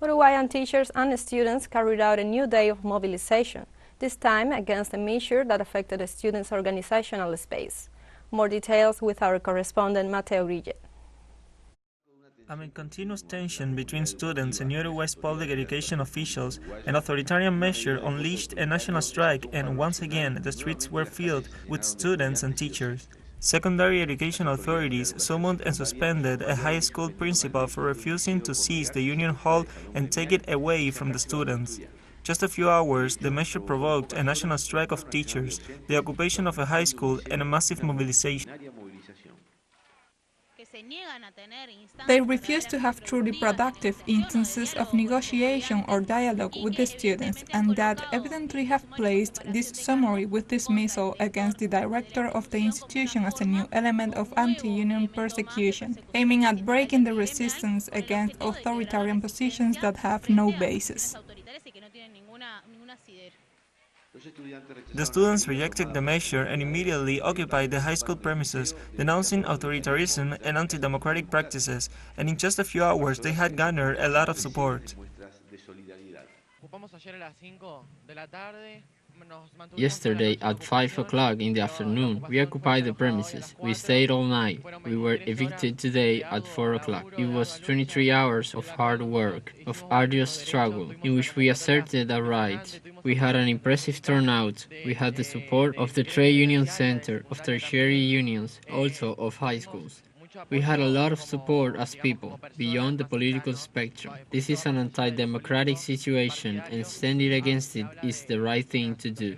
Uruguayan teachers and students carried out a new day of mobilization, this time against a measure that affected the students' organizational space. More details with our correspondent Mateo Grille. Amid continuous tension between students and Uruguay's public education officials, an authoritarian measure unleashed a national strike, and once again the streets were filled with students and teachers. Secondary education authorities summoned and suspended a high school principal for refusing to seize the union hall and take it away from the students. Just a few hours, the measure provoked a national strike of teachers, the occupation of a high school, and a massive mobilization. They refuse to have truly productive instances of negotiation or dialogue with the students, and that evidently have placed this summary with dismissal against the director of the institution as a new element of anti-union persecution, aiming at breaking the resistance against authoritarian positions that have no basis. The students rejected the measure and immediately occupied the high school premises, denouncing authoritarianism and anti-democratic practices, and in just a few hours they had garnered a lot of support. Yesterday, at 5 o'clock in the afternoon, we occupied the premises. We stayed all night. We were evicted today at 4 o'clock. It was 23 hours of hard work, of arduous struggle, in which we asserted our rights. We had an impressive turnout. We had the support of the Trade Union Center, of tertiary unions, also of high schools. We had a lot of support as people, beyond the political spectrum. This is an anti-democratic situation, and standing against it is the right thing to do.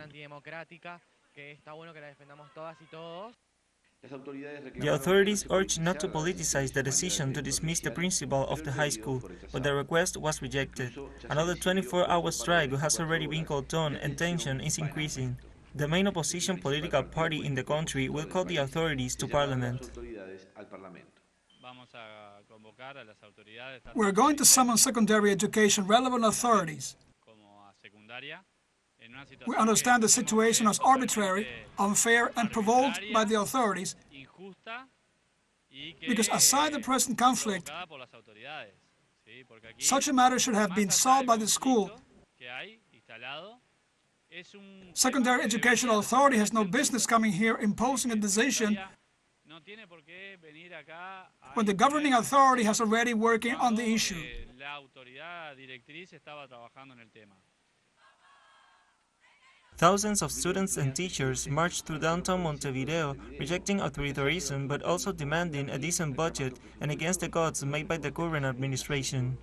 The authorities urged not to politicize the decision to dismiss the principal of the high school, but the request was rejected. Another 24-hour strike has already been called on, and tension is increasing. The main opposition political party in the country will call the authorities to parliament. We're going to summon secondary education relevant authorities. We understand the situation as arbitrary, unfair, and provoked by the authorities, because aside the present conflict, such a matter should have been solved by the school. Secondary Educational Authority has no business coming here imposing a decision when the governing authority has already working on the issue. Thousands of students and teachers marched through downtown Montevideo, rejecting authoritarianism but also demanding a decent budget and against the cuts made by the current administration.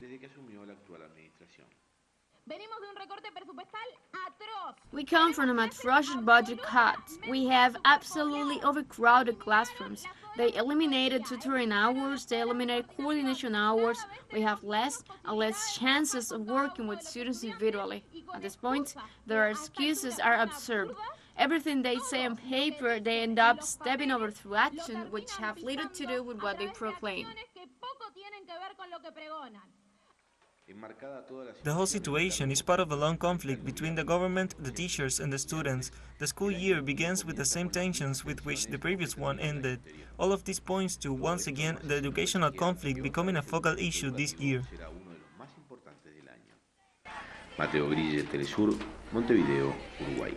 We come from a atrocious budget cuts. We have absolutely overcrowded classrooms. They eliminated tutoring hours, they eliminated coordination hours. We have less and less chances of working with students individually. At this point, their excuses are absurd. Everything they say on paper, they end up stepping over through action, which have little to do with what they proclaim. The whole situation is part of a long conflict between the government, the teachers, and the students. The school year begins with the same tensions with which the previous one ended. All of this points to, once again, the educational conflict becoming a focal issue this year. Mateo Grille, teleSUR, Montevideo, Uruguay.